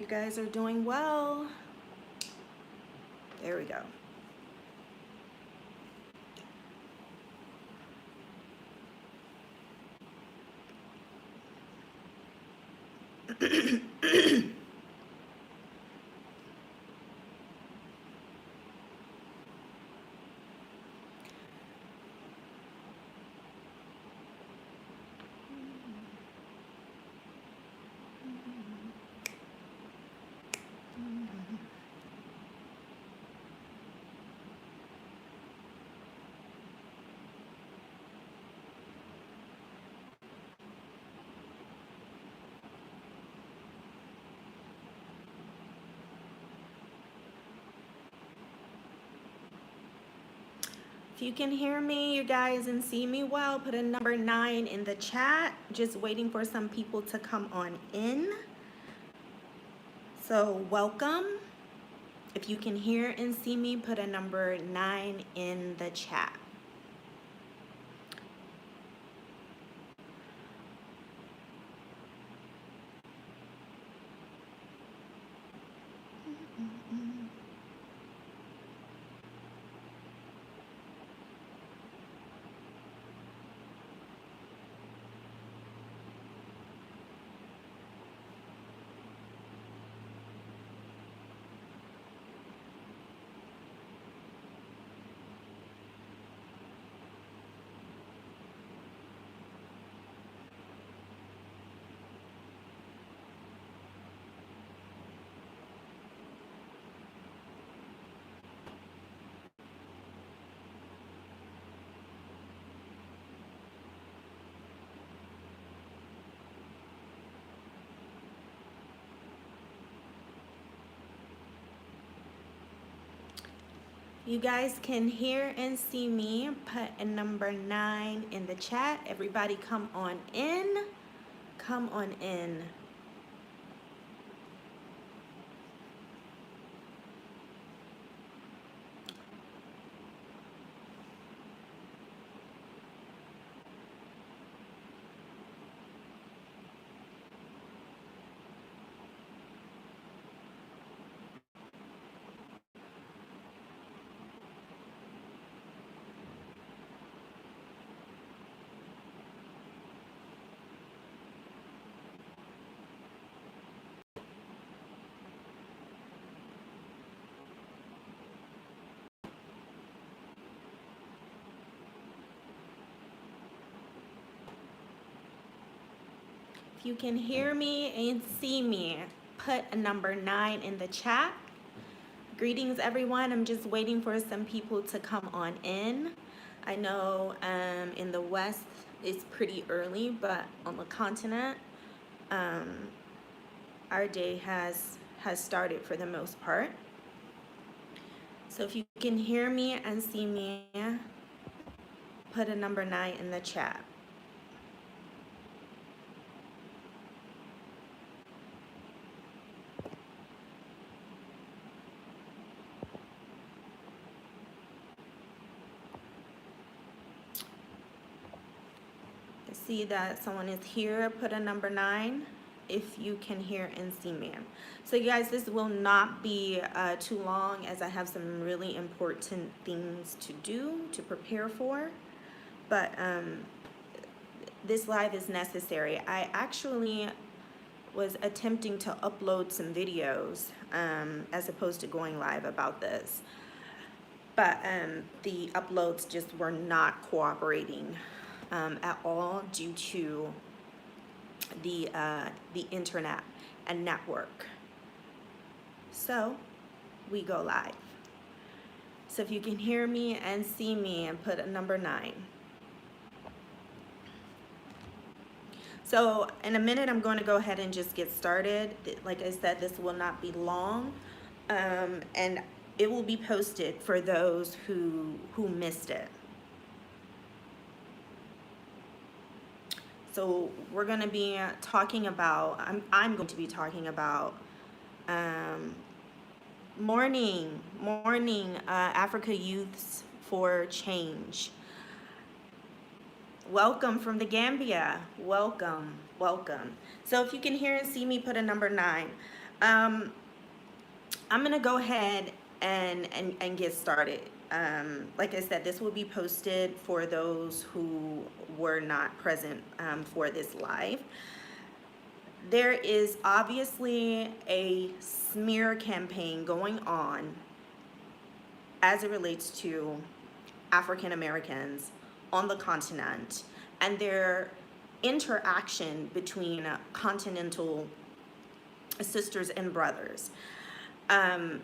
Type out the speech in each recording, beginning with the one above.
guys are doing well. There we go. If you can hear me, you guys, and see me well, put a number 9 in the chat. Just waiting for some people to come on in. So welcome. If you can hear and see me, put a number 9 in the chat. You guys can hear and see me, put a number 9 in the chat. Everybody come on in. Come on in. If you can hear me and see me, put a number 9 in the chat. Greetings, everyone. I'm just waiting for some people to come on in. I know in the West it's pretty early, but on the continent, our day has started for the most part. So if you can hear me and see me, put a number 9 in the chat. See that someone is here, put a number 9 if you can hear and see me. So you guys, this will not be too long, as I have some really important things to do, to prepare for, but this live is necessary. I actually was attempting to upload some videos as opposed to going live about this, but the uploads just were not cooperating at all due to the internet and network. So we go live. So if you can hear me and see me, and put a number 9. So in a minute, I'm going to go ahead and just get started. Like I said, this will not be long, and it will be posted for those who missed it. So we're going to be talking about, I'm going to be talking about morning, Africa Youths for Change. Welcome from the Gambia. Welcome, welcome. So if you can hear and see me, put a number 9. Um, I'm gonna go ahead and get started. Like I said, this will be posted for those who were not present for this live. There is obviously a smear campaign going on as it relates to African Americans on the continent and their interaction between continental sisters and brothers. And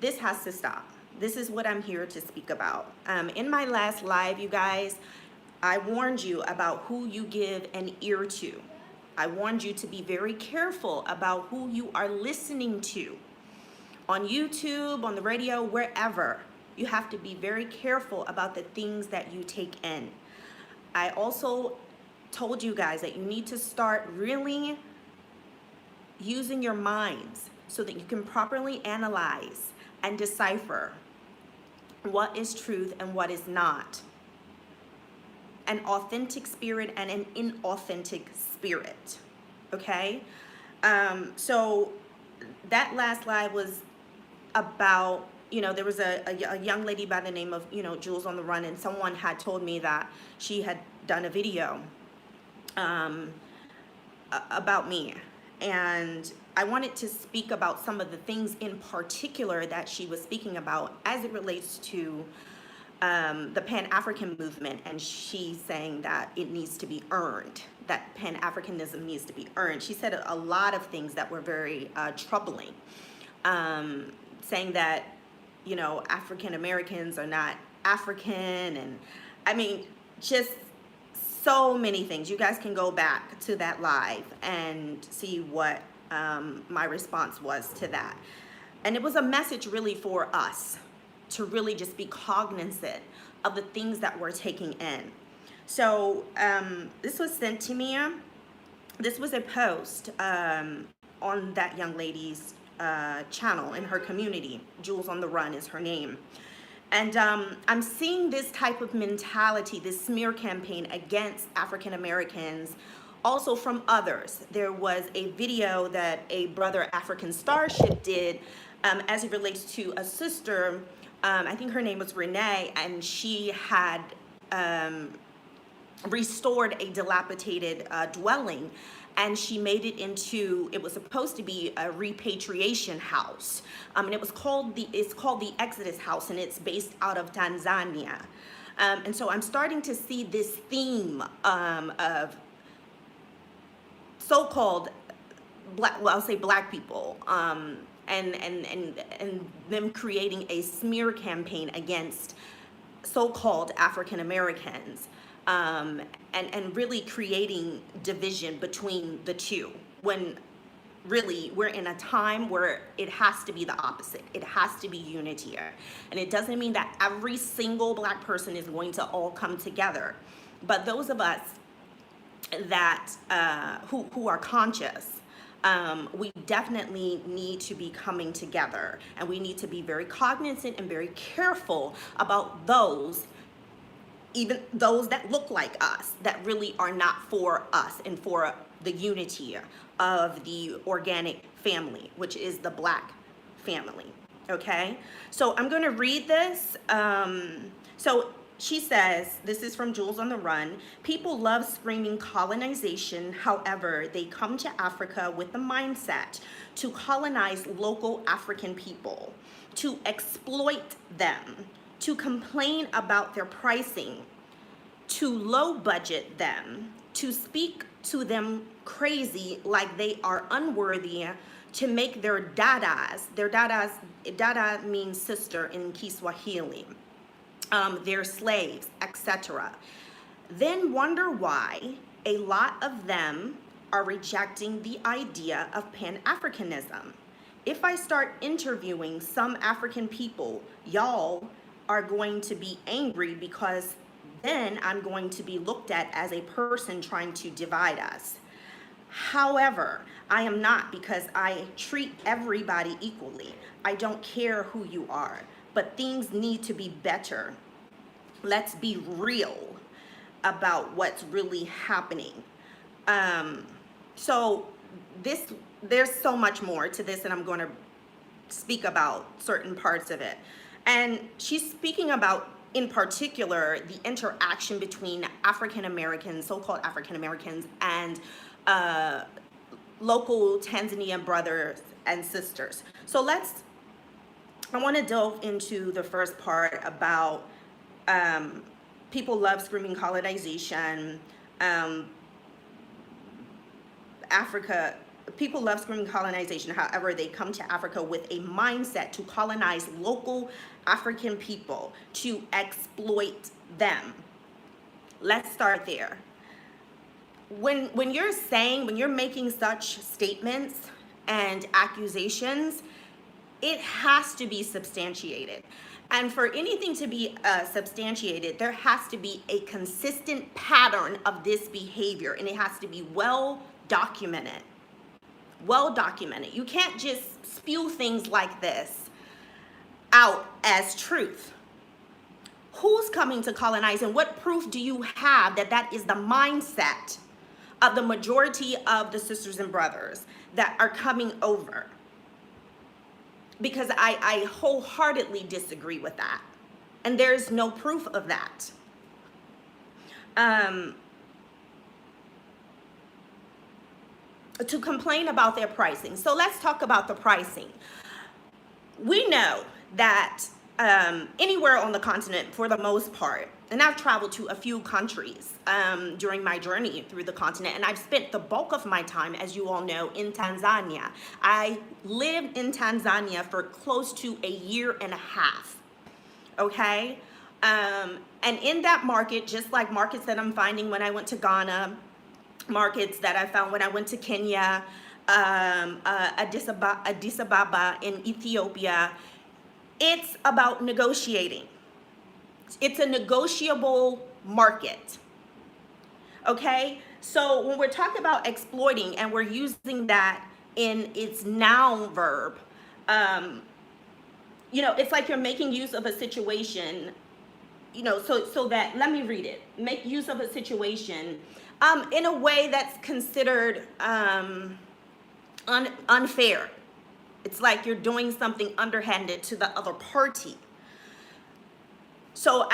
this has to stop. This is what I'm here to speak about. In my last live, you guys, I warned you about who you give an ear to. I warned you to be very careful about who you are listening to. On YouTube, on the radio, wherever, you have to be very careful about the things that you take in. I also told you guys that you need to start really using your minds so that you can properly analyze and decipher what is truth and what is not. An authentic spirit and an inauthentic spirit. Okay? So that last live was about, there was a young lady by the name of, Jules on the Run, and someone had told me that she had done a video about me. And I wanted to speak about some of the things in particular that she was speaking about as it relates to the Pan-African movement, and she's saying that it needs to be earned, that Pan-Africanism needs to be earned. She said a lot of things that were very troubling, saying that, African Americans are not African, and I mean, just so many things. You guys can go back to that live and see what my response was to that. And it was a message really for us to really just be cognizant of the things that we're taking in. So this was sent to me. This was a post on that young lady's channel in her community. Jules on the Run is her name. And I'm seeing this type of mentality, this smear campaign against African Americans, also from others. There was a video that a brother African Starship did as it relates to a sister. I think her name was Renee, and she had restored a dilapidated dwelling, and she made it into, it was supposed to be a repatriation house, and it's called the Exodus House, and it's based out of Tanzania. And so I'm starting to see this theme of so-called black, well, I'll say black people, and them creating a smear campaign against so-called African Americans, and really creating division between the two, when really we're in a time where it has to be the opposite. It has to be unity. And it doesn't mean that every single black person is going to all come together, but those of us that who are conscious, we definitely need to be coming together, and we need to be very cognizant and very careful about those, even those that look like us, that really are not for us and for the unity of the organic family, which is the black family. Okay, so I'm going to read this. So she says, this is from Jules on the Run. People love screaming colonization. However, they come to Africa with the mindset to colonize local African people, to exploit them, to complain about their pricing, to low budget them, to speak to them crazy like they are unworthy, to make their dadas, dada means sister in Kiswahili, their slaves, etc. Then wonder why a lot of them are rejecting the idea of Pan-Africanism. If I start interviewing some African people, y'all are going to be angry, because then I'm going to be looked at as a person trying to divide us. However, I am not, because I treat everybody equally. I don't care who you are, but things need to be better. Let's be real about what's really happening. So there's so much more to this, and I'm going to speak about certain parts of it. And she's speaking about, in particular, the interaction between African Americans, so-called African Americans, and local Tanzanian brothers and sisters. So I want to delve into the first part about people love screaming colonization. People love screaming colonization. However, they come to Africa with a mindset to colonize local African people, to exploit them. Let's start there. When you're making such statements and accusations, it has to be substantiated. And for anything to be substantiated, there has to be a consistent pattern of this behavior, and it has to be well documented. Well documented. You can't just spew things like this out as truth. Who's coming to colonize, and what proof do you have that that is the mindset of the majority of the sisters and brothers that are coming over? Because I wholeheartedly disagree with that. And there's no proof of that. To complain about their pricing. So let's talk about the pricing. We know that anywhere on the continent, for the most part, and I've traveled to a few countries during my journey through the continent, and I've spent the bulk of my time, as you all know, in Tanzania. I lived in Tanzania for close to a year and a half, okay? And in that market, just like markets that I'm finding when I went to Ghana, markets that I found when I went to Kenya, Addis Ababa in Ethiopia, it's about negotiating. It's a negotiable market, okay? So when we're talking about exploiting and we're using that in its noun verb, it's like you're making use of a situation, so that, let me read it. Make use of a situation in a way that's considered unfair. It's like you're doing something underhanded to the other party. So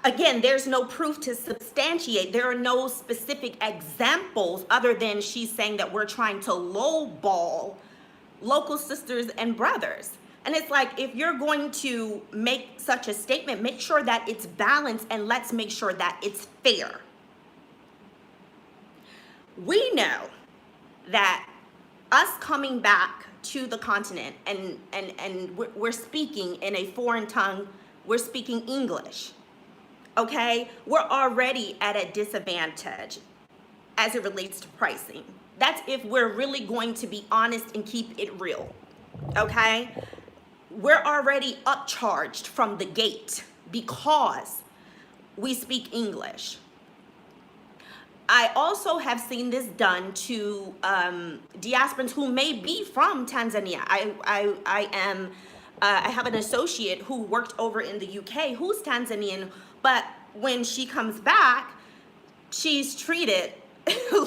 again, there's no proof to substantiate. There are no specific examples other than she's saying that we're trying to lowball local sisters and brothers. And it's like, if you're going to make such a statement, make sure that it's balanced, and let's make sure that it's fair. We know that us coming back to the continent and we're speaking in a foreign tongue, we're speaking English, okay? We're already at a disadvantage as it relates to pricing. That's if we're really going to be honest and keep it real, okay? We're already upcharged from the gate because we speak English. I also have seen this done to diasporans who may be from Tanzania. I have an associate who worked over in the UK who's Tanzanian, but when she comes back, she's treated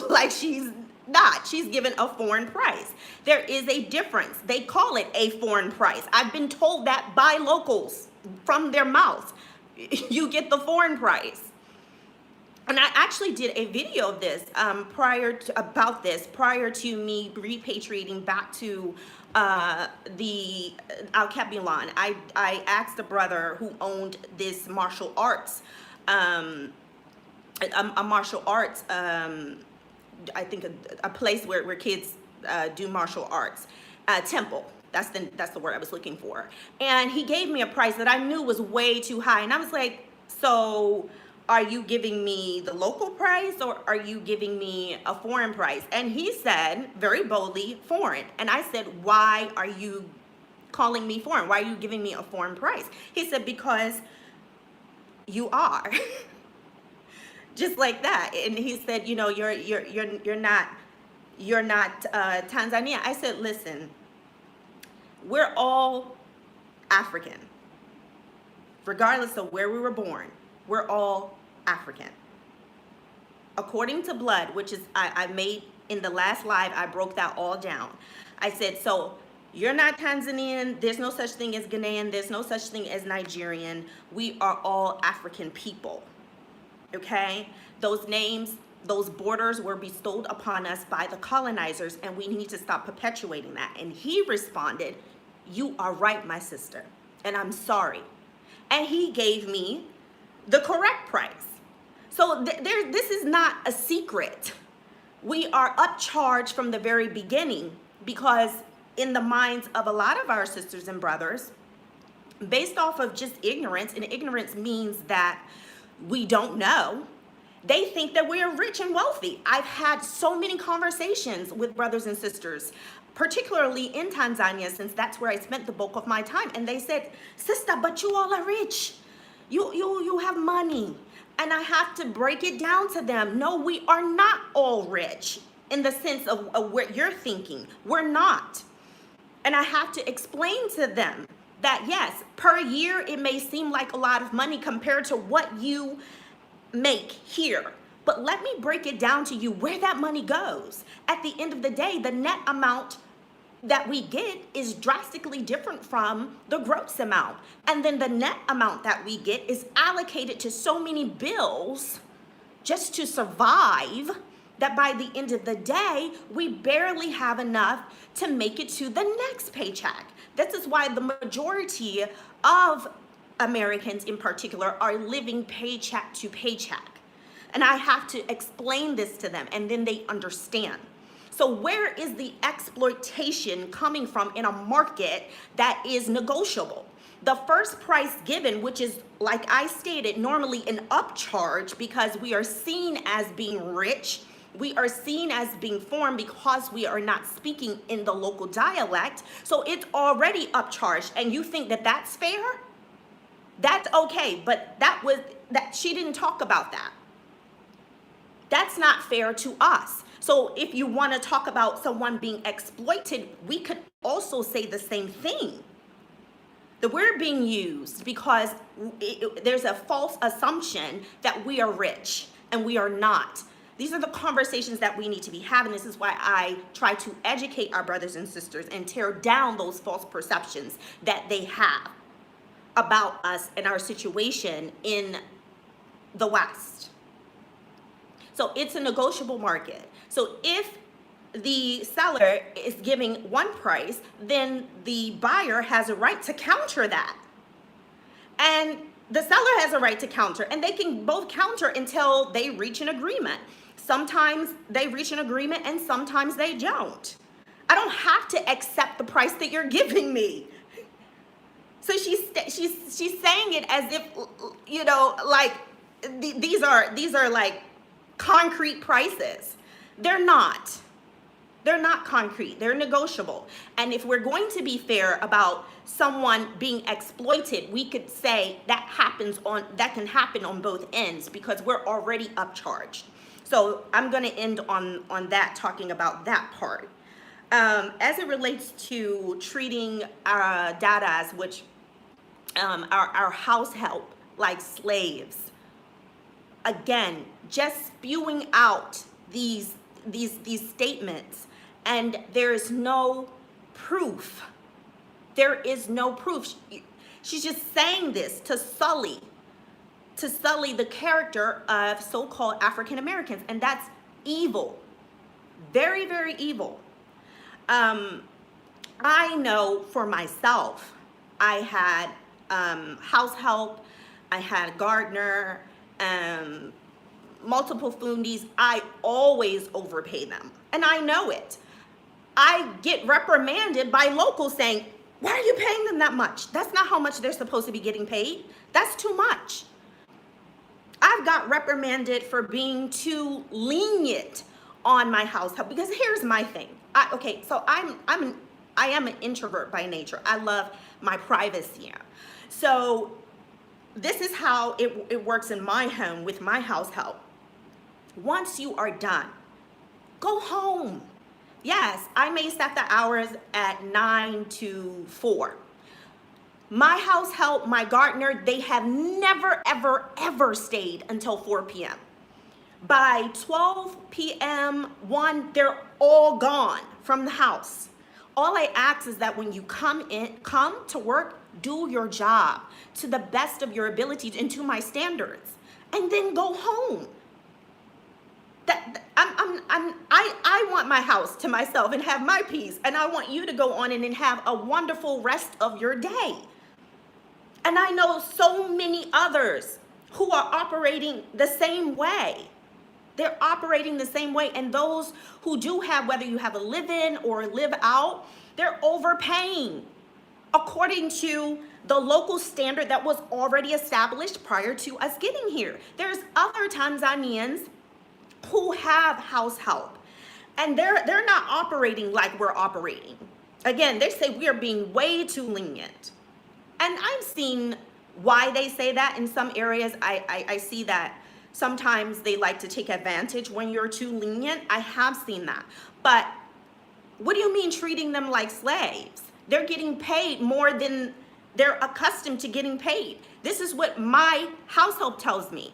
like she's not. She's given a foreign price. There is a difference. They call it a foreign price. I've been told that by locals from their mouths. You get the foreign price. And I actually did a video of this prior to me repatriating back to the Al Milan. I asked a brother who owned this martial arts, a martial arts, I think a place where kids do martial arts, temple. That's the word I was looking for. And he gave me a price that I knew was way too high. And I was like, so are you giving me the local price or are you giving me a foreign price? And he said very boldly, foreign. And I said, why are you calling me foreign? Why are you giving me a foreign price? He said, because you are. Just like that. And he said, you're not Tanzania. I said, listen, we're all African. Regardless of where we were born, we're all African. According to blood, which is, I made In the last live, I broke that all down. I said, so you're not Tanzanian, there's no such thing as Ghanaian, there's no such thing as Nigerian. We are all African people, okay? Those names, those borders were bestowed upon us by the colonizers, and we need to stop perpetuating that. And he responded, you are right, my sister, and I'm sorry. And he gave me the correct price. So this is not a secret. We are upcharged from the very beginning because in the minds of a lot of our sisters and brothers, based off of just ignorance, and ignorance means that we don't know, they think that we are rich and wealthy. I've had so many conversations with brothers and sisters, particularly in Tanzania, since that's where I spent the bulk of my time. And they said, sister, but you all are rich. You have money. And I have to break it down to them. No, we are not all rich in the sense of what you're thinking. We're not. And I have to explain to them that yes, per year, it may seem like a lot of money compared to what you make here. But let me break it down to you where that money goes. At the end of the day, the net amount that we get is drastically different from the gross amount. And then the net amount that we get is allocated to so many bills just to survive that by the end of the day, we barely have enough to make it to the next paycheck. This is why the majority of Americans in particular are living paycheck to paycheck. And I have to explain this to them, and then they understand. So where is the exploitation coming from in a market that is negotiable? The first price given, which is, like I stated, normally an upcharge because we are seen as being rich, we are seen as being foreign because we are not speaking in the local dialect. So it's already upcharged, and you think that that's fair? That's okay, but she didn't talk about that. That's not fair to us. So if you want to talk about someone being exploited, we could also say the same thing. That we're being used because there's a false assumption that we are rich and we are not. These are the conversations that we need to be having. This is why I try to educate our brothers and sisters and tear down those false perceptions that they have about us and our situation in the West. So it's a negotiable market. So if the seller is giving one price, then the buyer has a right to counter that. And the seller has a right to counter, and they can both counter until they reach an agreement. Sometimes they reach an agreement and sometimes they don't. I don't have to accept the price that you're giving me. So she's saying it as if, you know, like these are like concrete prices. They're not. They're not concrete. They're negotiable. And if we're going to be fair about someone being exploited, we could say that can happen on both ends because we're already upcharged. So I'm going to end on that, talking about that part. As it relates to treating our dadas, which our house help, like slaves, again, just spewing out these statements, and there is no proof. There is no proof. She's just saying this to sully the character of so-called African Americans, and that's evil. Very, very evil. I know for myself, I had house help, I had a gardener, multiple fundies. I always overpay them, and I know it. I get reprimanded by locals saying, why are you paying them that much? That's not how much they're supposed to be getting paid. That's too much. I've got reprimanded for being too lenient on my house help, because here's my thing. So I am an introvert by nature. I love my privacy. So this is how it works in my home with my house help. Once you are done, go home. Yes, I may set the hours at 9 to 4. My house help, my gardener, they have never, ever, ever stayed until 4 p.m. By 12 p.m., 1, they're all gone from the house. All I ask is that when you come to work, do your job to the best of your abilities and to my standards, and then go home. I want my house to myself and have my peace, and I want you to go on and have a wonderful rest of your day. And I know so many others who are operating the same way. They're operating the same way. And those who do have, whether you have a live-in or a live-out, they're overpaying according to the local standard that was already established prior to us getting here. There's other Tanzanians who have house help, and they're not operating like we're operating. Again, they say we are being way too lenient. And I've seen why they say that in some areas. I see that sometimes they like to take advantage when you're too lenient. I have seen that. But what do you mean treating them like slaves? They're getting paid more than they're accustomed to getting paid. This is what my house help tells me.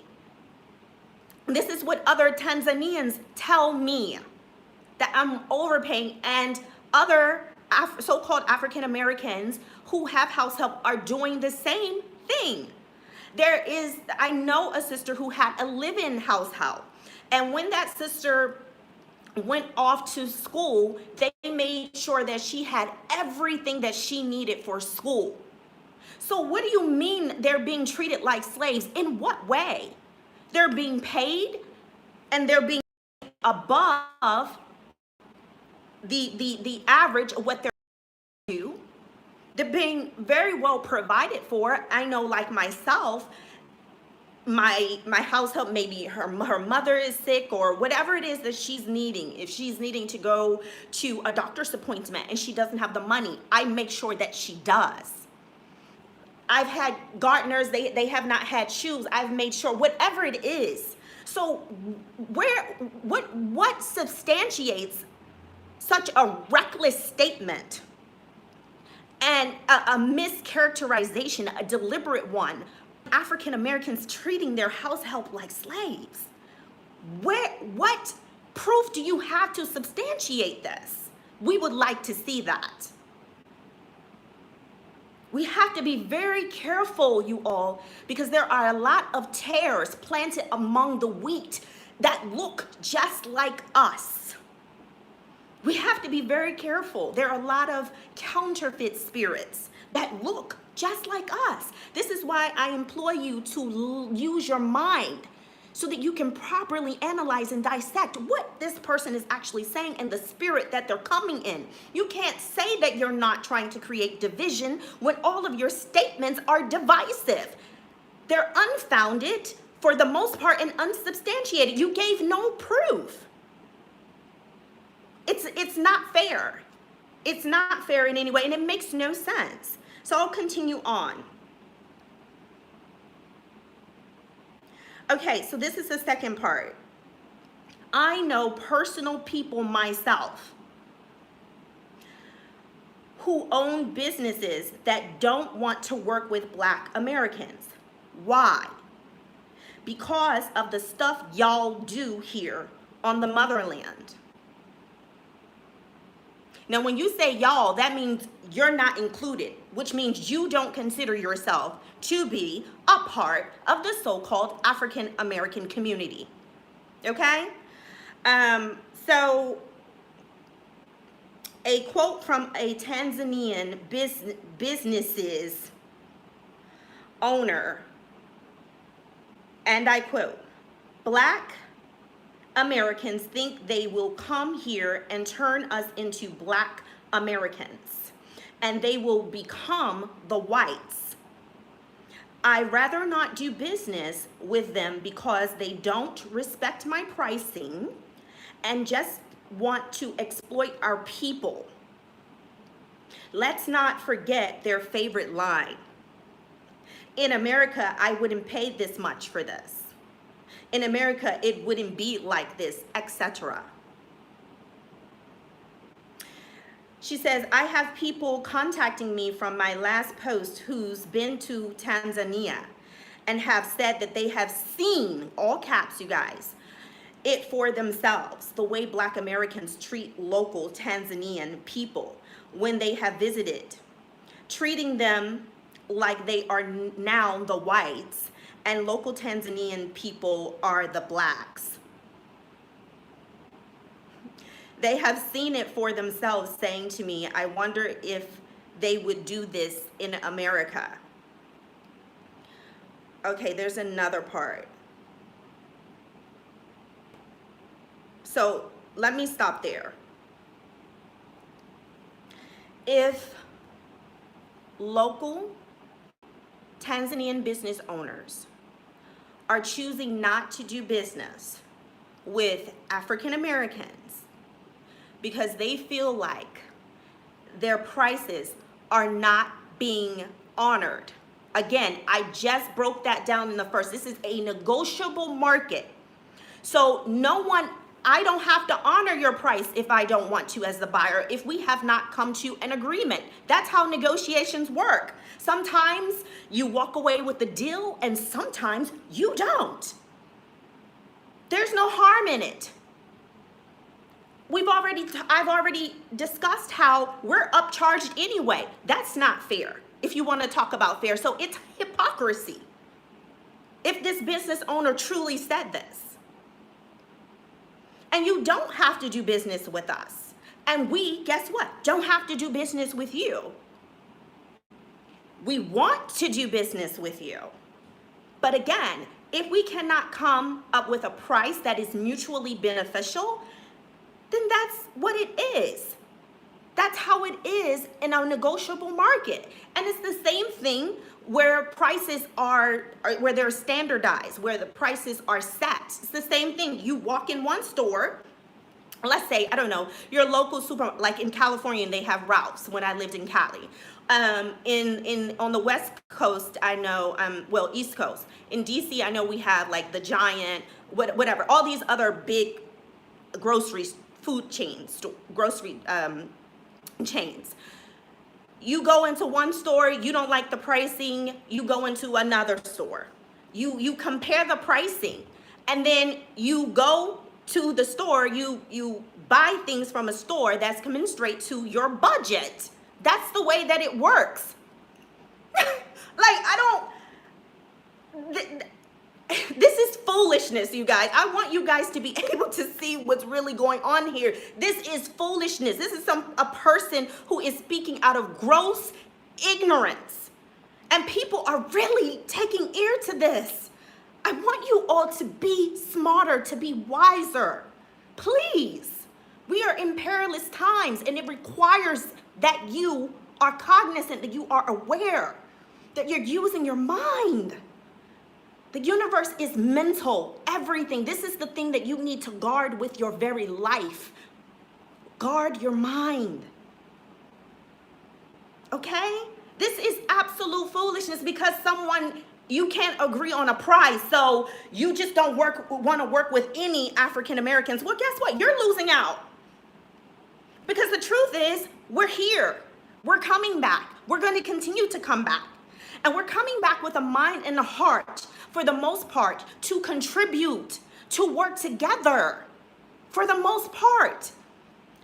This is what other Tanzanians tell me, that I'm overpaying, and other so-called African Americans who have house help are doing the same thing. I know a sister who had a live-in house help, and when that sister went off to school, they made sure that she had everything that she needed for school. So what do you mean they're being treated like slaves? In what way? They're being paid, and they're being above the average of what they're doing. They're being very well provided for. I know, like myself, my house help, maybe her mother is sick or whatever it is that she's needing. If she's needing to go to a doctor's appointment and she doesn't have the money, I make sure that she does. I've had gardeners, they have not had shoes. I've made sure, whatever it is. So what substantiates such a reckless statement and a mischaracterization, a deliberate one? African Americans treating their house help like slaves. What proof do you have to substantiate this? We would like to see that. We have to be very careful, you all, because there are a lot of tares planted among the wheat that look just like us. We have to be very careful. There are a lot of counterfeit spirits that look just like us. This is why I implore you to use your mind so that you can properly analyze and dissect what this person is actually saying and the spirit that they're coming in. You can't say that you're not trying to create division when all of your statements are divisive. They're unfounded for the most part and unsubstantiated. You gave no proof. It's not fair. It's not fair in any way, and it makes no sense. So I'll continue on. Okay, so this is the second part. I know personal people myself who own businesses that don't want to work with Black Americans. Why? Because of the stuff y'all do here on the motherland. Now, when you say y'all, that means you're not included, which means you don't consider yourself to be a part of the so-called African American community. Okay? So a quote from a Tanzanian businesses owner, and I quote, "Black Americans think they will come here and turn us into Black Americans, and they will become the whites. I'd rather not do business with them because they don't respect my pricing and just want to exploit our people. Let's not forget their favorite line. In America, I wouldn't pay this much for this. In America, it wouldn't be like this, etc." She says, "I have people contacting me from my last post who's been to Tanzania and have said that they have seen," all caps you guys, it for themselves, the way Black Americans treat local Tanzanian people when they have visited, treating them like they are now the whites and local Tanzanian people are the blacks. They have seen it for themselves, saying to me, I wonder if they would do this in America. Okay, there's another part. So let me stop there. If local Tanzanian business owners are choosing not to do business with African Americans because they feel like their prices are not being honored. Again, I just broke that down in the first. This is a negotiable market. So I don't have to honor your price if I don't want to as the buyer, if we have not come to an agreement. That's how negotiations work. Sometimes you walk away with the deal and sometimes you don't. There's no harm in it. I've already discussed how we're upcharged anyway. That's not fair if you want to talk about fair. So it's hypocrisy if this business owner truly said this. And you don't have to do business with us. And we, guess what? Don't have to do business with you. We want to do business with you. But again, if we cannot come up with a price that is mutually beneficial, then that's what it is. That's how it is in a negotiable market. And it's the same thing where prices where they're standardized, where the prices are set. It's the same thing. You walk in one store, let's say, I don't know, your local supermarket, like in California, they have Ralph's when I lived in Cali. On the West Coast, I know, East Coast. In DC, I know we have like the Giant, whatever, all these other big grocery food chains, grocery chains. You go into one store, you don't like the pricing, you go into another store. You compare the pricing, and then you go to the store, you buy things from a store that's commensurate to your budget. That's the way that it works. This is foolishness, you guys. I want you guys to be able to see what's really going on here. This is foolishness. This is a person who is speaking out of gross ignorance. And people are really taking ear to this. I want you all to be smarter, to be wiser. Please. We are in perilous times, and it requires that you are cognizant, that you are aware, that you're using your mind. The universe is mental, everything. This is the thing that you need to guard with your very life. Guard your mind. Okay? This is absolute foolishness because you can't agree on a price, so you just don't want to work with any African Americans. Well, guess what? You're losing out. Because the truth is, we're here. We're coming back. We're going to continue to come back. And we're coming back with a mind and a heart, for the most part, to contribute, to work together, for the most part.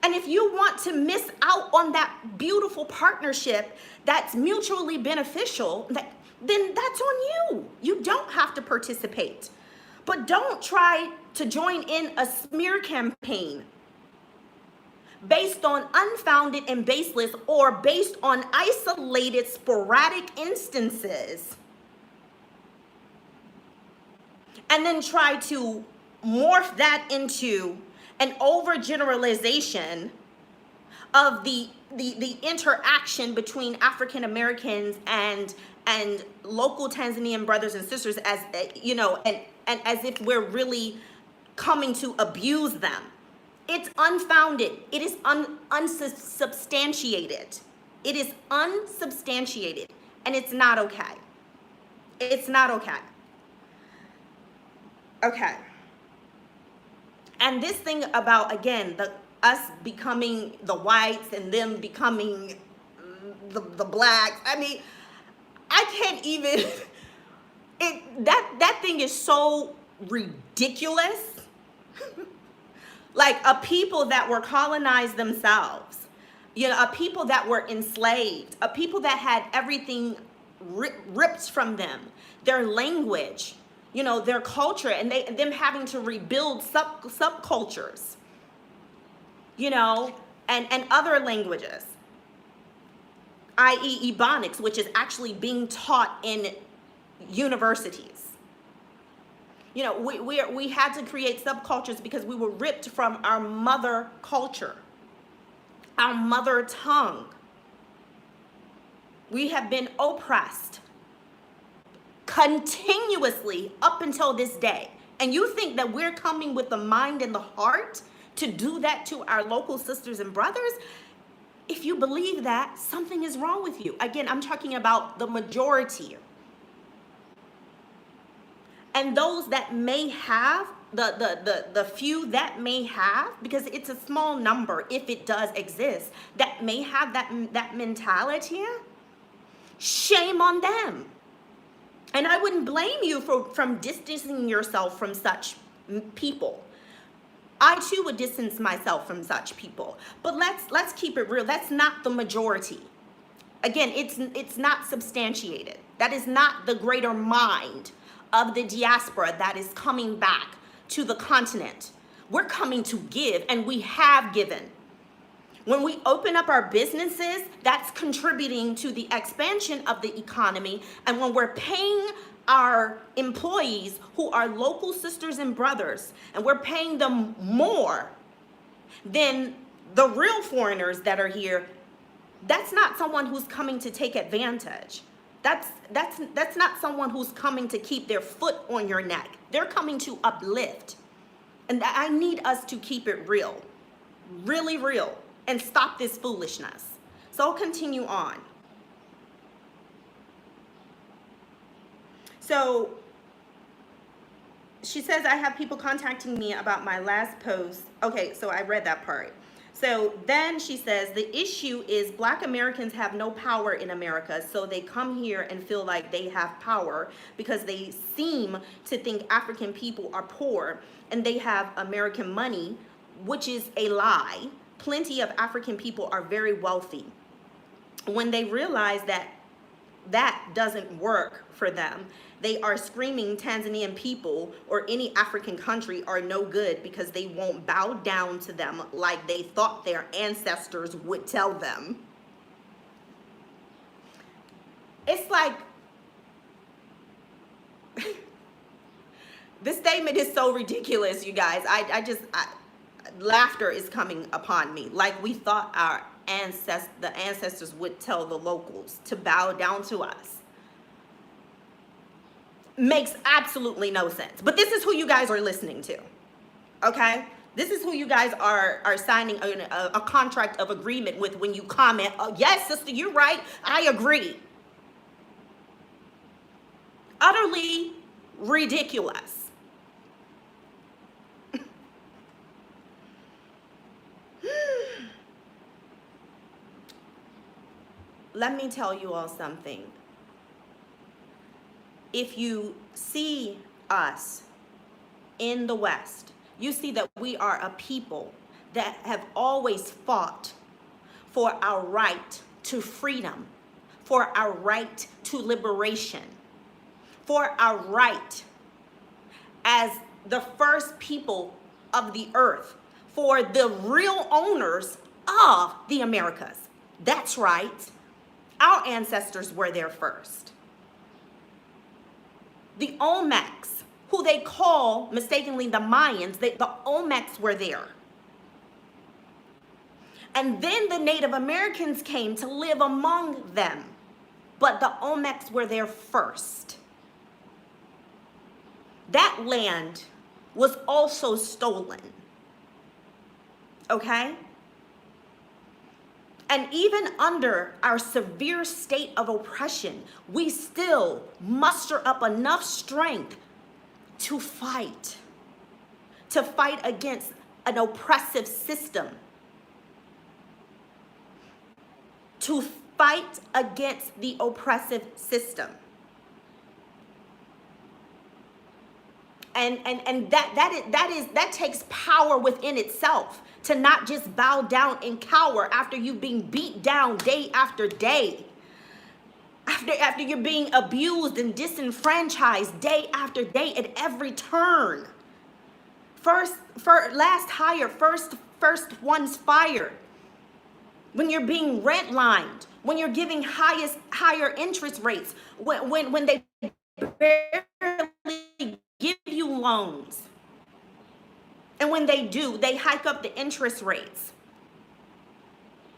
And if you want to miss out on that beautiful partnership that's mutually beneficial, then that's on you. You don't have to participate. But don't try to join in a smear campaign based on unfounded and baseless, or based on isolated sporadic instances, and then try to morph that into an overgeneralization of the interaction between African Americans and local Tanzanian brothers and sisters, as you know, and as if we're really coming to abuse them. It's unfounded. It is unsubstantiated. It is unsubstantiated, and it's not okay. It's not okay. Okay. And this thing about, again, us becoming the whites and them becoming the blacks. I mean, I can't even. That thing is so ridiculous. Like a people that were colonized themselves, you know, a people that were enslaved, a people that had everything ripped from them, their language, you know, their culture, and them having to rebuild subcultures, you know, and other languages, i.e. Ebonics, which is actually being taught in universities. You know, we had to create subcultures because we were ripped from our mother culture, our mother tongue. We have been oppressed continuously up until this day. And you think that we're coming with the mind and the heart to do that to our local sisters and brothers? If you believe that, something is wrong with you. Again, I'm talking about the majority. And those that may have, the few that may have, because it's a small number if it does exist, that may have that mentality, shame on them. And I wouldn't blame you from distancing yourself from such people. I too would distance myself from such people. But let's keep it real. That's not the majority. Again, it's not substantiated. That is not the greater mind of the diaspora that is coming back to the continent. We're coming to give, and we have given. When we open up our businesses, that's contributing to the expansion of the economy. And when we're paying our employees who are local sisters and brothers, and we're paying them more than the real foreigners that are here, that's not someone who's coming to take advantage. That's not someone who's coming to keep their foot on your neck. They're coming to uplift. And I need us to keep it real, really real, and stop this foolishness. So I'll continue on. So she says, I have people contacting me about my last post. Okay, so I read that part. So then she says, the issue is Black Americans have no power in America, so they come here and feel like they have power because they seem to think African people are poor and they have American money, which is a lie. Plenty of African people are very wealthy. When they realize that that doesn't work for them, they are screaming Tanzanian people or any African country are no good because they won't bow down to them like they thought their ancestors would tell them. It's like, this statement is so ridiculous, you guys. Laughter is coming upon me. Like we thought the ancestors would tell the locals to bow down to us. Makes absolutely no sense. But this is who you guys are listening to, okay? This is who you guys are signing a contract of agreement with when you comment, oh, yes, sister, you're right, I agree. Utterly ridiculous. Let me tell you all something. If you see us in the West, you see that we are a people that have always fought for our right to freedom, for our right to liberation, for our right as the first people of the earth, for the real owners of the Americas. That's right. Our ancestors were there first. The Olmecs, who they call mistakenly the Mayans, the Olmecs were there. And then the Native Americans came to live among them. But the Olmecs were there first. That land was also stolen. Okay? And even under our severe state of oppression, we still muster up enough strength to fight against an oppressive system, to fight against the oppressive system. And that takes power within itself, to not just bow down and cower after you've been beat down day after day, after you're being abused and disenfranchised day after day at every turn. Last hire, first one's fired. When you're being redlined, when you're giving higher interest rates, when they barely give you loans, and when they do, they hike up the interest rates.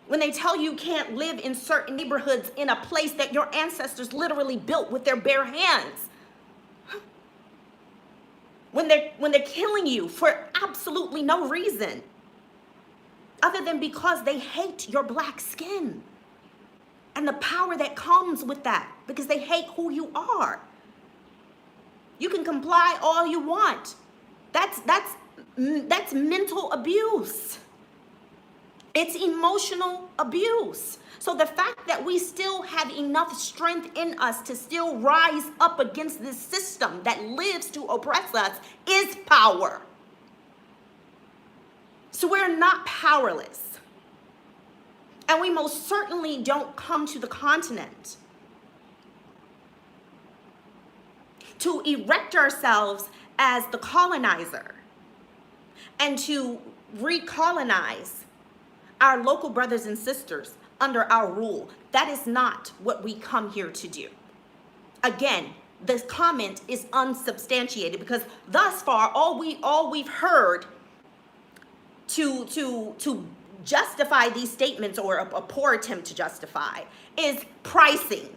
When they tell you can't live in certain neighborhoods in a place that your ancestors literally built with their bare hands. When they're killing you for absolutely no reason, other than because they hate your black skin and the power that comes with that, because they hate who you are. You can comply all you want. That's mental abuse. It's emotional abuse. So the fact that we still have enough strength in us to still rise up against this system that lives to oppress us is power. So we're not powerless. And we most certainly don't come to the continent to erect ourselves as the colonizer and to recolonize our local brothers and sisters under our rule. That is not what we come here to do. Again, this comment is unsubstantiated, because thus far all we've heard to justify these statements, or a poor attempt to justify, is pricing,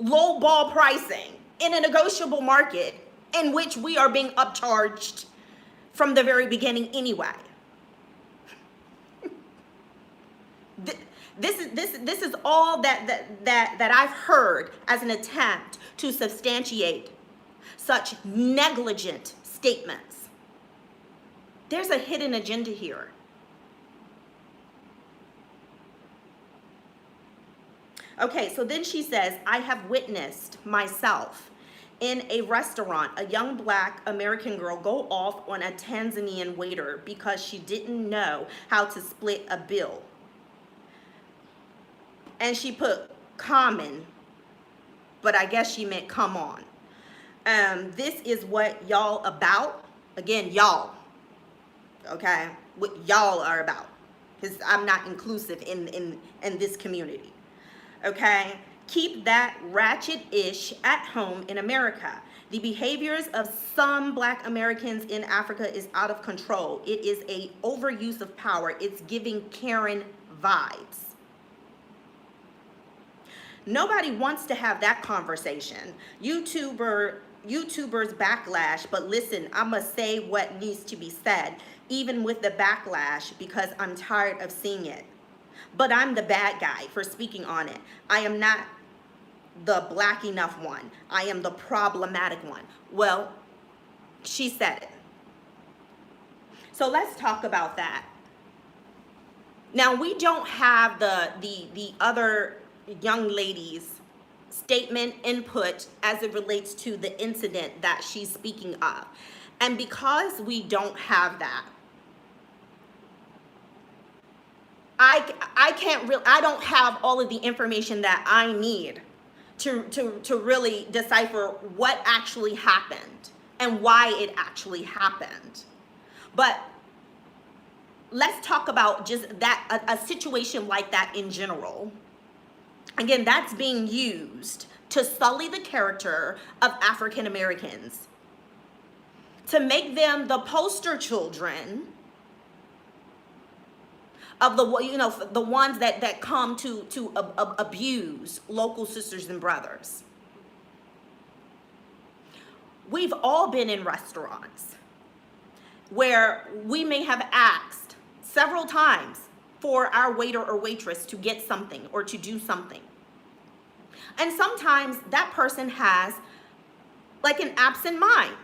lowball pricing in a negotiable market in which we are being upcharged from the very beginning anyway. This is all that I've heard as an attempt to substantiate such negligent statements. There's a hidden agenda here. Okay, so then she says, I have witnessed myself in a restaurant, a young black American girl go off on a Tanzanian waiter because she didn't know how to split a bill. And she put common, but I guess she meant come on. This is what y'all about. Again, y'all, okay? What y'all are about, because I'm not inclusive in this community, okay? Keep that ratchet-ish at home in America. The behaviors of some black Americans in Africa is out of control. It is a overuse of power. It's giving Karen vibes. Nobody wants to have that conversation. YouTubers backlash, but listen, I must say what needs to be said, even with the backlash, because I'm tired of seeing it. But I'm the bad guy for speaking on it. I am not the black enough one. I am the problematic one. Well, she said it. So let's talk about that. Now, we don't have the other young lady's statement input as it relates to the incident that she's speaking of. And because we don't have that, I don't have all of the information that I need to really decipher what actually happened and why it actually happened. But let's talk about just that, a situation like that in general. Again, that's being used to sully the character of African Americans, to make them the poster children of the ones that come to abuse local sisters and brothers. We've all been in restaurants where we may have asked several times for our waiter or waitress to get something or to do something. And sometimes that person has like an absent mind.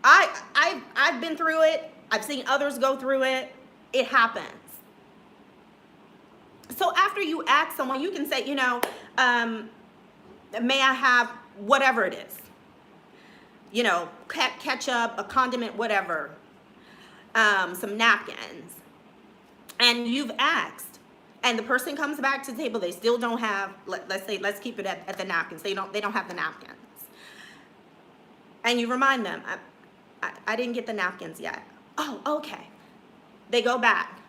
I've been through it. I've seen others go through it. It happens. So after you ask someone, you can say, may I have whatever it is. you know, ketchup, a condiment, whatever, some napkins, and you've asked, and the person comes back to the table, they still don't have, let's keep it at the napkins. They don't have the napkins. And you remind them, I didn't get the napkins yet. Oh, okay. They go back.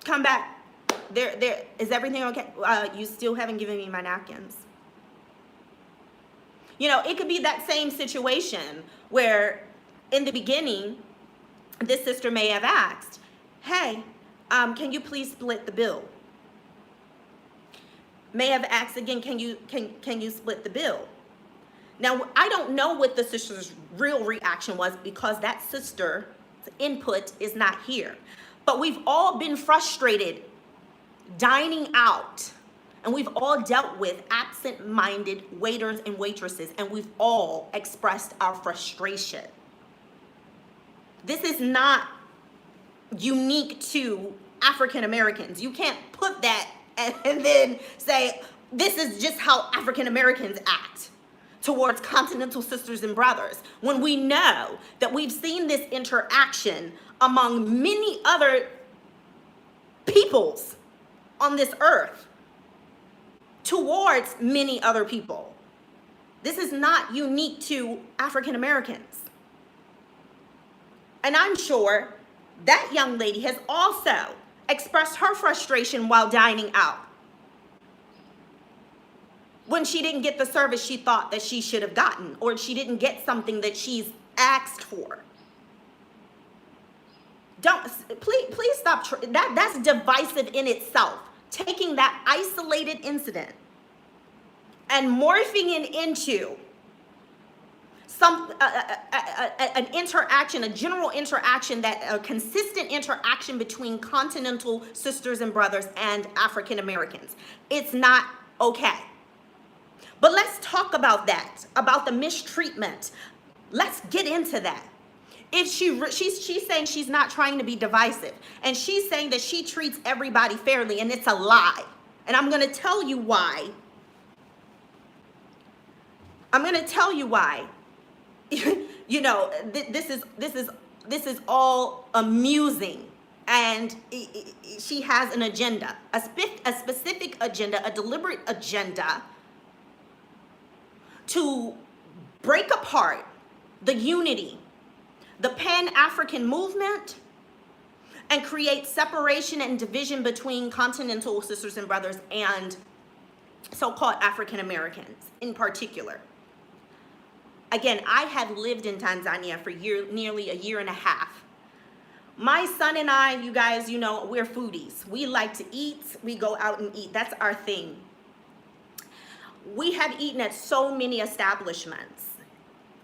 Come back. There is everything okay? You still haven't given me my napkins. You know, it could be that same situation where in the beginning, this sister may have asked, hey, can you please split the bill? May have asked again, can you split the bill? Now, I don't know what the sister's real reaction was because that sister's input is not here. But we've all been frustrated dining out, and we've all dealt with absent-minded waiters and waitresses, and we've all expressed our frustration. This is not unique to African Americans. You can't put that and then say, this is just how African Americans act towards continental sisters and brothers, when we know that we've seen this interaction among many other peoples on this earth towards many other people. This is not unique to African Americans. And I'm sure that young lady has also expressed her frustration while dining out, when she didn't get the service she thought that she should have gotten, or she didn't get something that she's asked for. Please stop. That's divisive in itself. Taking that isolated incident and morphing it into an interaction, a general interaction, a consistent interaction between continental sisters and brothers and African Americans. It's not okay. But let's talk about that, about the mistreatment. Let's get into that. If she's saying she's not trying to be divisive, and she's saying that she treats everybody fairly, and it's a lie. And I'm going to tell you why. I'm going to tell you why. You know, this is all amusing, and she has an agenda, a specific agenda, a deliberate agenda to break apart the unity, the Pan-African movement, and create separation and division between continental sisters and brothers and so-called African Americans in particular. Again, I have lived in Tanzania for nearly a year and a half. My son and I, you guys, you know, we're foodies. We like to eat. We go out and eat. That's our thing. We have eaten at so many establishments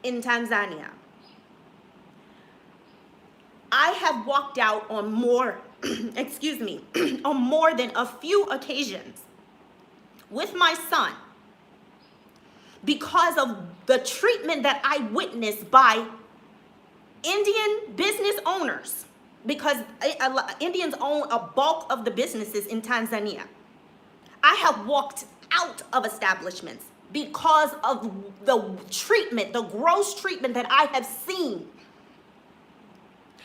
in Tanzania. I have walked out on more, excuse me, on more than a few occasions with my son because of the treatment that I witnessed by Indian business owners, because Indians own a bulk of the businesses in Tanzania. I have walked out of establishments because of the treatment, the gross treatment that I have seen.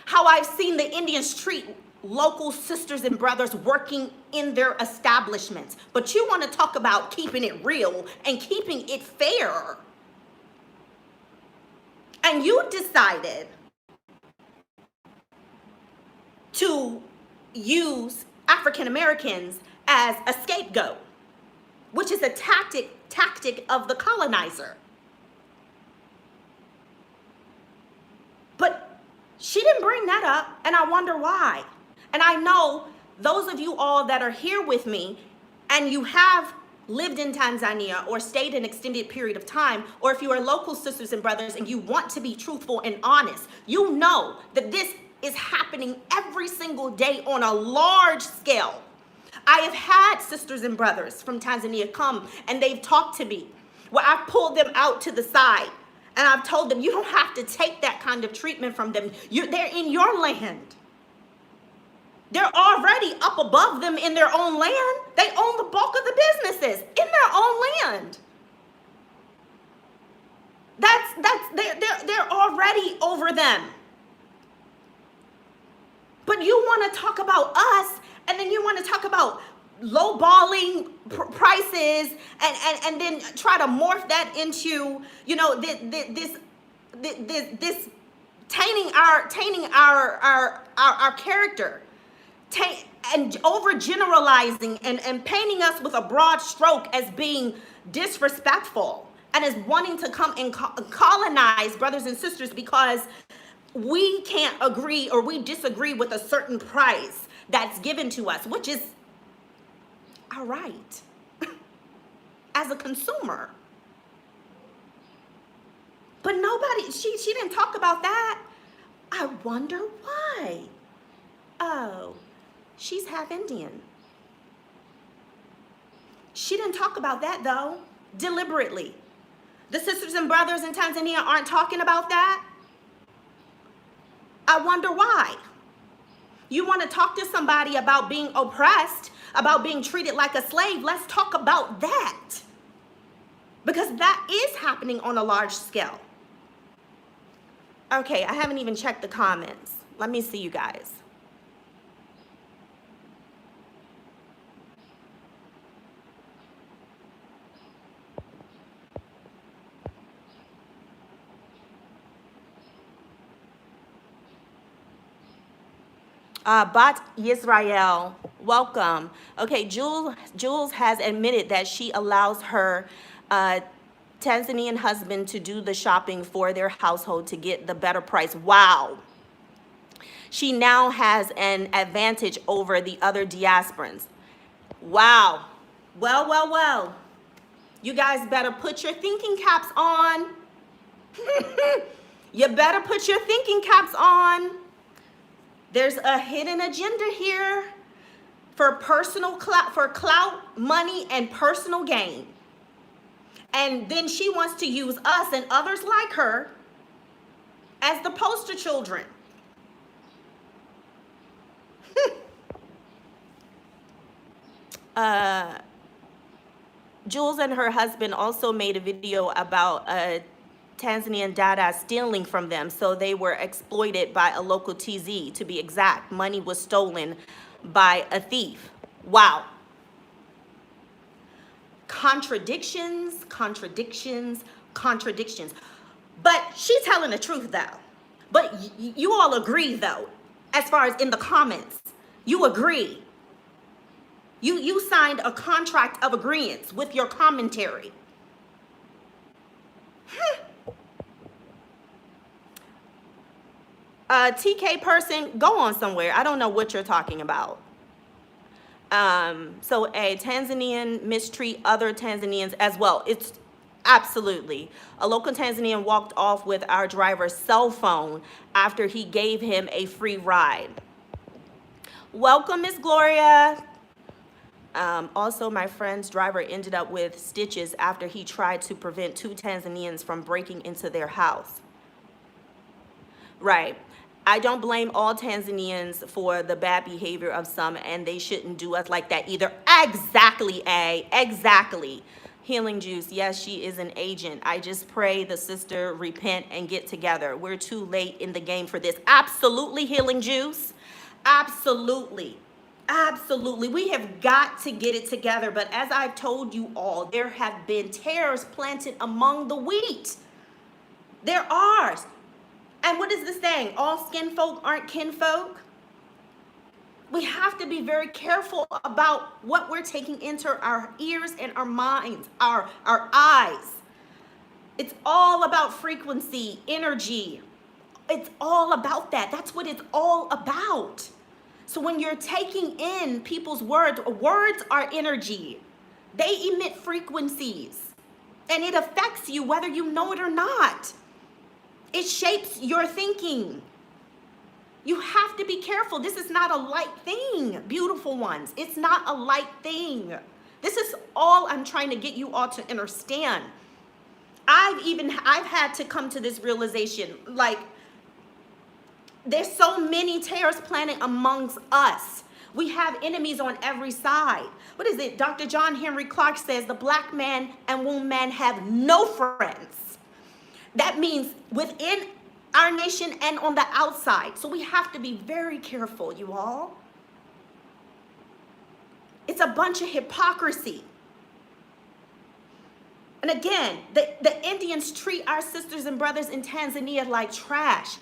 How I've seen the Indians treat local sisters and brothers working in their establishments. But you want to talk about keeping it real and keeping it fair. And you decided to use African Americans as a scapegoat, which is a tactic of the colonizer. But she didn't bring that up, and I wonder why. And I know those of you all that are here with me, and you have lived in Tanzania or stayed an extended period of time, or if you are local sisters and brothers and you want to be truthful and honest, you know that this is happening every single day on a large scale. I have had sisters and brothers from Tanzania come and they've talked to me, where I've pulled them out to the side and I've told them, you don't have to take that kind of treatment from them. They're in your land. They're already up above them in their own land. They own the bulk of the businesses in their own land. They're already over them. But you want to talk about us, and then you want to talk about lowballing prices, and then try to morph that into, you know, this tainting our character, and overgeneralizing and painting us with a broad stroke as being disrespectful, and as wanting to come and colonize brothers and sisters because we can't agree or we disagree with a certain price that's given to us, which is our right as a consumer. But nobody, she didn't talk about that. I wonder why. Oh, she's half Indian. She didn't talk about that though, deliberately. The sisters and brothers in Tanzania aren't talking about that. I wonder why. You want to talk to somebody about being oppressed, about being treated like a slave? Let's talk about that. Because that is happening on a large scale. Okay, I haven't even checked the comments. Let me see, you guys. Bat Yisrael, welcome. Okay, Jules has admitted that she allows her Tanzanian husband to do the shopping for their household to get the better price. Wow. She now has an advantage over the other diasporans. Wow. Well. You guys better put your thinking caps on. You better put your thinking caps on. There's a hidden agenda here for personal clout, for clout, money, and personal gain. And then she wants to use us and others like her as the poster children. Jules and her husband also made a video about Tanzanian dada stealing from them, so they were exploited by a local TZ. To be exact, money was stolen by a thief. Wow. Contradictions. But she's telling the truth though. But you all agree though, as far as in the comments, you agree. You signed a contract of agreement with your commentary. TK person, go on somewhere. I don't know what you're talking about. So a Tanzanian mistreat other Tanzanians as well. It's absolutely. A local Tanzanian walked off with our driver's cell phone after he gave him a free ride. Welcome, Miss Gloria. Also, my friend's driver ended up with stitches after he tried to prevent 2 Tanzanians from breaking into their house. Right. I don't blame all Tanzanians for the bad behavior of some, and they shouldn't do us like that either. Exactly, A. Exactly. Healing Juice, yes, she is an agent. I just pray the sister repent and get together. We're too late in the game for this. Absolutely, Healing Juice. Absolutely. Absolutely. We have got to get it together. But as I've told you all, there have been tares planted among the wheat. There are. And what is the saying? All skin folk aren't kinfolk. We have to be very careful about what we're taking into our ears and our minds, our eyes. It's all about frequency, energy. It's all about that. That's what it's all about. So when you're taking in people's words are energy. They emit frequencies. And it affects you whether you know it or not. It shapes your thinking. You have to be careful. This is not a light thing, beautiful ones. It's not a light thing. This is all I'm trying to get you all to understand. I've had to come to this realization, like, there's so many tares planted amongst us. We have enemies on every side. What is it? Dr. John Henry Clark says the black man and woman have no friends. That means within our nation and on the outside. So we have to be very careful, you all. It's a bunch of hypocrisy. And again, the Indians treat our sisters and brothers in Tanzania like trash.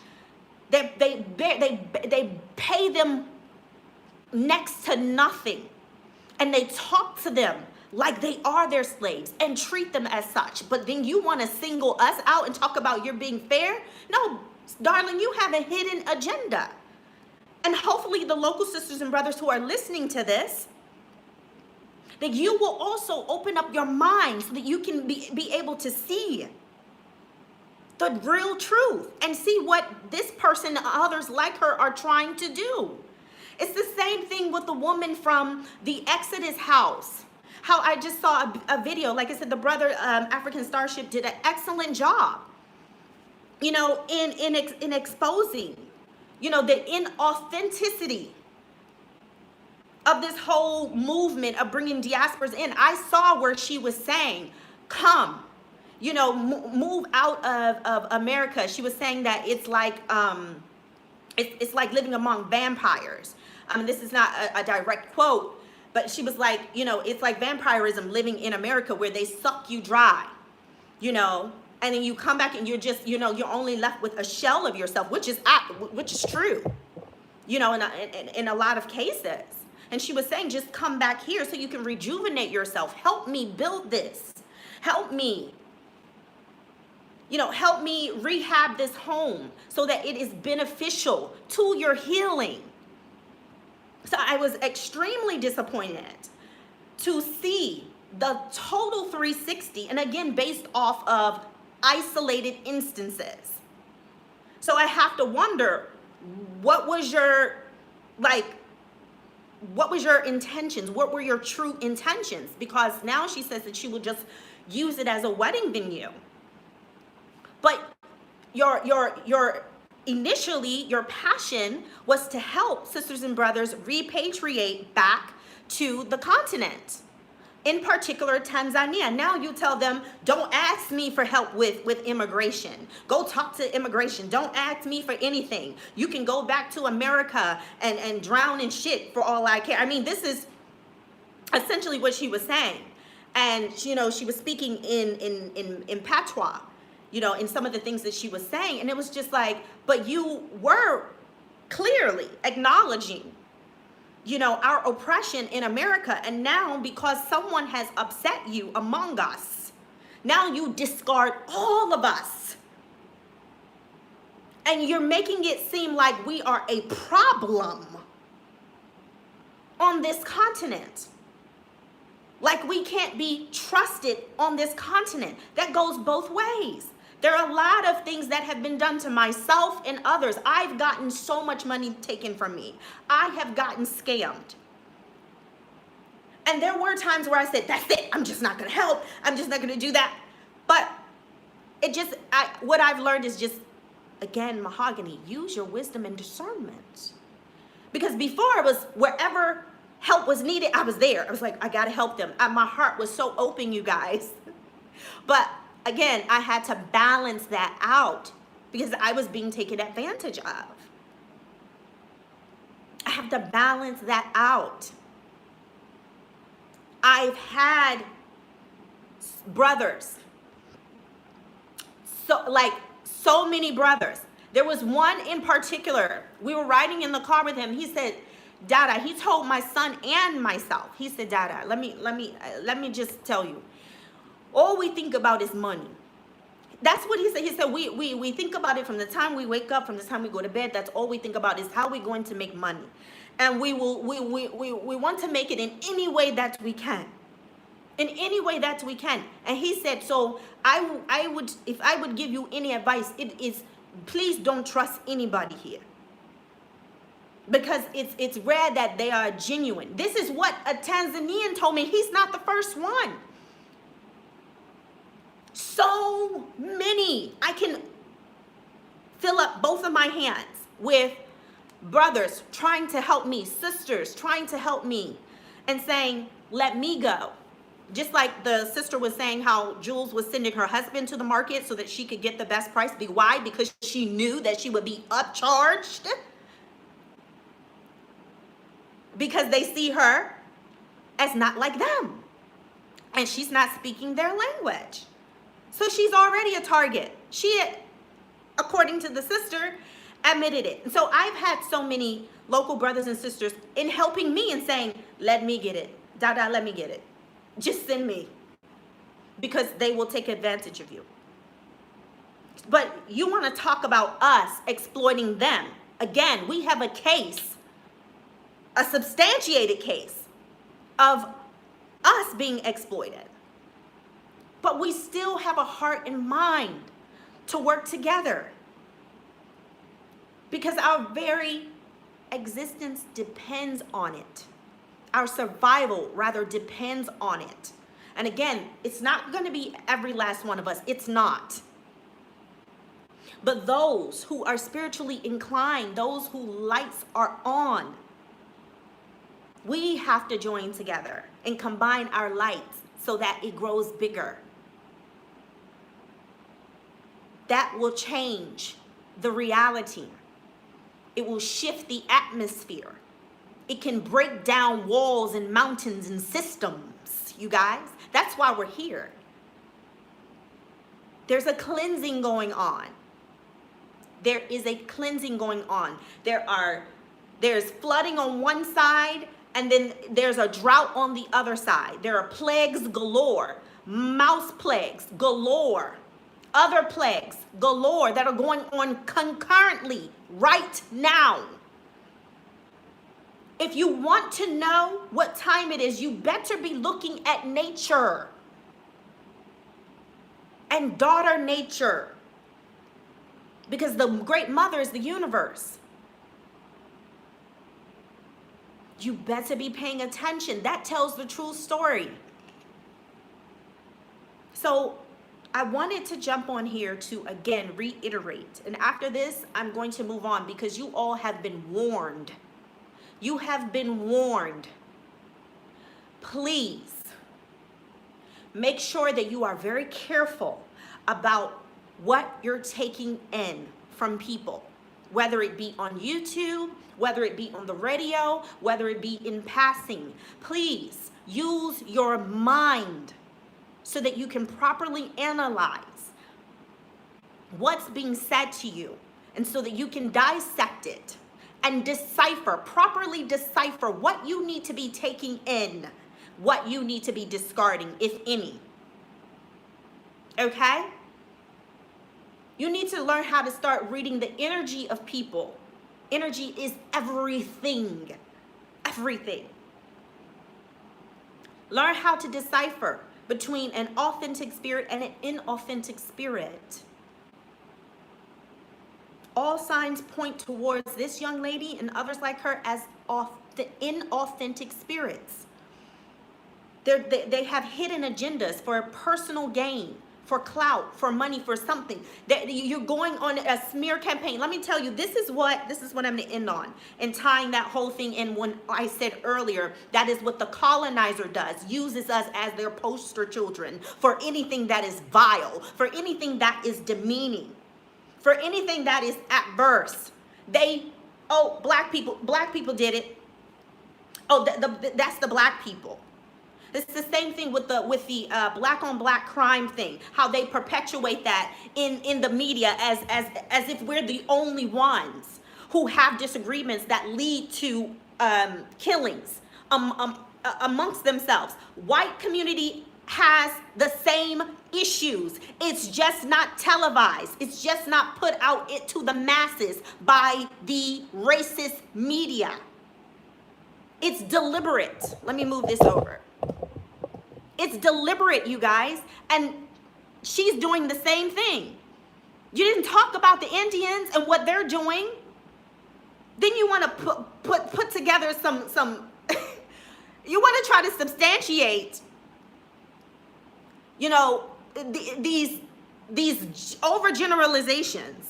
They pay them next to nothing. And they talk to them like they are their slaves and treat them as such. But then you want to single us out and talk about you're being fair? No, darling, you have a hidden agenda. And hopefully the local sisters and brothers who are listening to this, that you will also open up your mind so that you can be able to see the real truth and see what this person and others like her are trying to do. It's the same thing with the woman from the Exodus house. How I just saw a video, like I said, the brother African Starship did an excellent job, you know, in exposing, you know, the inauthenticity of this whole movement of bringing diasporas in. I saw where she was saying, come, you know, move out of America. She was saying that it's like, it's like living among vampires. This is not a direct quote, but she was like, you know, it's like vampirism living in America where they suck you dry, you know, and then you come back and you're just, you know, you're only left with a shell of yourself, which is true, you know, in a lot of cases. And she was saying, just come back here so you can rejuvenate yourself. Help me build this. Help me, you know, help me rehab this home so that it is beneficial to your healing. So I was extremely disappointed to see the total 360, and again, based off of isolated instances. So I have to wonder, what was your, what was your intentions? What were your true intentions? Because now she says that she will just use it as a wedding venue. But initially, your passion was to help sisters and brothers repatriate back to the continent, in particular Tanzania. Now you tell them, don't ask me for help with immigration. Go talk to immigration. Don't ask me for anything. You can go back to America and drown in shit for all I care. I mean, this is essentially what she was saying. And, you know, she was speaking in patois, you know, in some of the things that she was saying. And it was just like, but you were clearly acknowledging, you know, our oppression in America. And now, because someone has upset you among us, now you discard all of us. And you're making it seem like we are a problem on this continent. Like we can't be trusted on this continent. That goes both ways. There are a lot of things that have been done to myself and others. I've gotten so much money taken from me. I have gotten scammed. And there were times where I said, that's it. I'm just not going to help. I'm just not going to do that. But it just, what I've learned is just, again, mahogany, use your wisdom and discernment. Because before it was wherever help was needed, I was there. I was like, I got to help them. My heart was so open, you guys. But again, I had to balance that out because I was being taken advantage of. I have to balance that out. I've had brothers, so many brothers. There was one in particular. We were riding in the car with him. He said, Dada, he told my son and myself, he said, Dada, let me just tell you, all we think about is money. That's what he said. He said, we think about it from the time we wake up, from the time we go to bed. That's all we think about is how we're going to make money. And we want to make it in any way that we can. In any way that we can. And he said, so if I would give you any advice, it is, please don't trust anybody here. Because it's rare that they are genuine. This is what a Tanzanian told me. He's not the first one. So many. I can fill up both of my hands with brothers trying to help me, sisters trying to help me, and saying, let me go. Just like the sister was saying how Jules was sending her husband to the market so that she could get the best price. Why? Because she knew that she would be upcharged. Because they see her as not like them. And she's not speaking their language. So she's already a target. She, according to the sister, admitted it. And so I've had so many local brothers and sisters in helping me and saying, let me get it. Let me get it. Just send me. Because they will take advantage of you. But you want to talk about us exploiting them. Again, we have a case, a substantiated case of us being exploited. But we still have a heart and mind to work together. Because our very existence depends on it. Our survival, rather, depends on it. And again, it's not going to be every last one of us. It's not. But those who are spiritually inclined, those who lights are on, we have to join together and combine our lights so that it grows bigger. That will change the reality. It will shift the atmosphere. It can break down walls and mountains and systems, you guys. That's why we're here. There's a cleansing going on. There is a cleansing going on. There's flooding on one side, and then there's a drought on the other side. There are plagues galore, mouse plagues galore, other plagues galore that are going on concurrently right now. If you want to know what time it is, you better be looking at nature and daughter nature, because the great mother is the universe. You better be paying attention. That tells the true story. So I wanted to jump on here to again reiterate. And after this, I'm going to move on because you all have been warned. You have been warned. Please make sure that you are very careful about what you're taking in from people, whether it be on YouTube, whether it be on the radio, whether it be in passing. Please use your mind so that you can properly analyze what's being said to you, and so that you can dissect it and decipher, properly decipher what you need to be taking in, what you need to be discarding, if any. Okay? You need to learn how to start reading the energy of people. Energy is everything. Everything. Learn how to decipher between an authentic spirit and an inauthentic spirit. All signs point towards this young lady and others like her as inauthentic spirits. They have hidden agendas for personal gain, for clout, for money, for something. You're going on a smear campaign. Let me tell you, this is what I'm going to end on, and tying that whole thing in when I said earlier, that is what the colonizer does, uses us as their poster children for anything that is vile, for anything that is demeaning, for anything that is adverse. Black people did it. Oh, that's the black people. It's the same thing with the black on black crime thing, how they perpetuate that in the media as if we're the only ones who have disagreements that lead to killings amongst themselves. White community has the same issues. It's just not televised. It's just not put out to the masses by the racist media. It's deliberate. Let me move this over. It's deliberate, you guys. And she's doing the same thing. You didn't talk about the Indians and what they're doing. Then you want to put together some you want to try to substantiate, these overgeneralizations.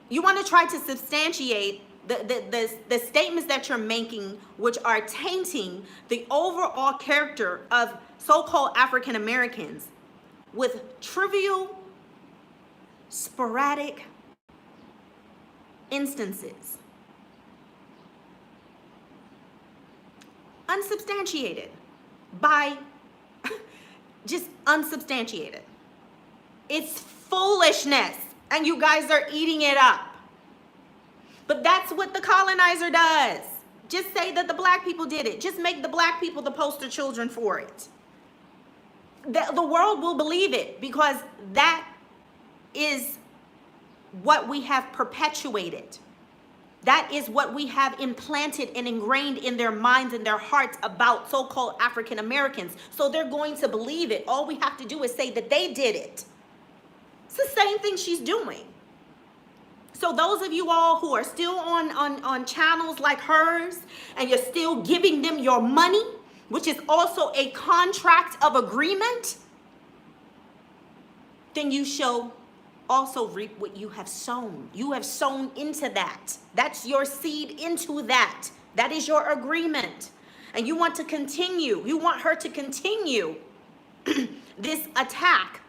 You want to try to substantiate the statements that you're making, which are tainting the overall character of so-called African Americans with trivial, sporadic instances, unsubstantiated, by just unsubstantiated. It's foolishness, and you guys are eating it up. But that's what the colonizer does. Just say that the black people did it. Just make the black people the poster children for it. The world will believe it, because that is what we have perpetuated. That is what we have implanted and ingrained in their minds and their hearts about so-called African Americans. So they're going to believe it. All we have to do is say that they did it. It's the same thing she's doing. So those of you all who are still on channels like hers, and you're still giving them your money, which is also a contract of agreement, then you shall also reap what you have sown. You have sown into that. That's your seed into that. That is your agreement. And you want to continue. You want her to continue this attack,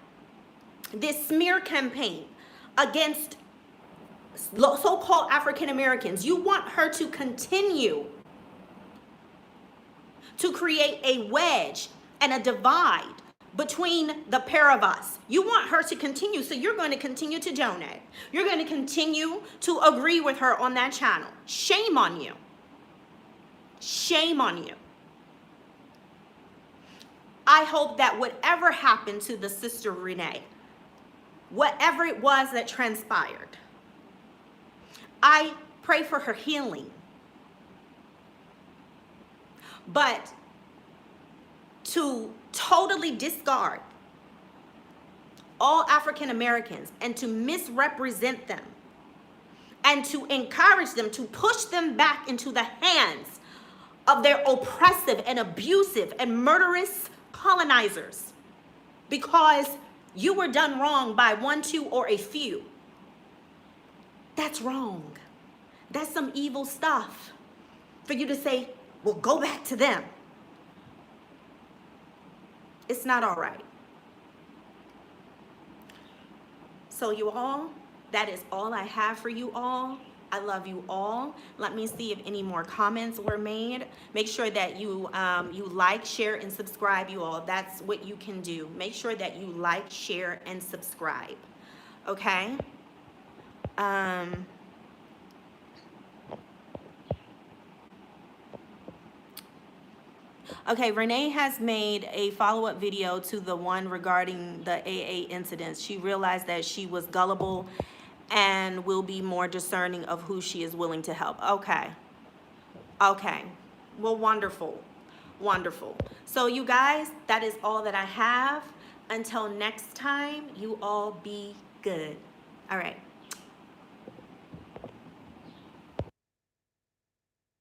this smear campaign against so-called African Americans. You want her to continue to create a wedge and a divide between the pair of us. You want her to continue, so you're going to continue to donate. You're going to continue to agree with her on that channel. Shame on you. Shame on you. I hope that whatever happened to the sister Renee, whatever it was that transpired, I pray for her healing. But to totally discard all African Americans and to misrepresent them and to encourage them, to push them back into the hands of their oppressive and abusive and murderous colonizers because you were done wrong by one, two, or a few. That's wrong. That's some evil stuff for you to say, well, go back to them. It's not all right. So you all, that is all I have for you all. I love you all. Let me see if any more comments were made. Make sure that you like, share, and subscribe, you all. That's what you can do. Make sure that you like, share, and subscribe. Okay? Okay, Renee has made a follow-up video to the one regarding the AA incidents. She realized that she was gullible and will be more discerning of who she is willing to help. Okay. Okay. Well, wonderful. Wonderful. So you guys, that is all that I have. Until next time, you all be good. All right.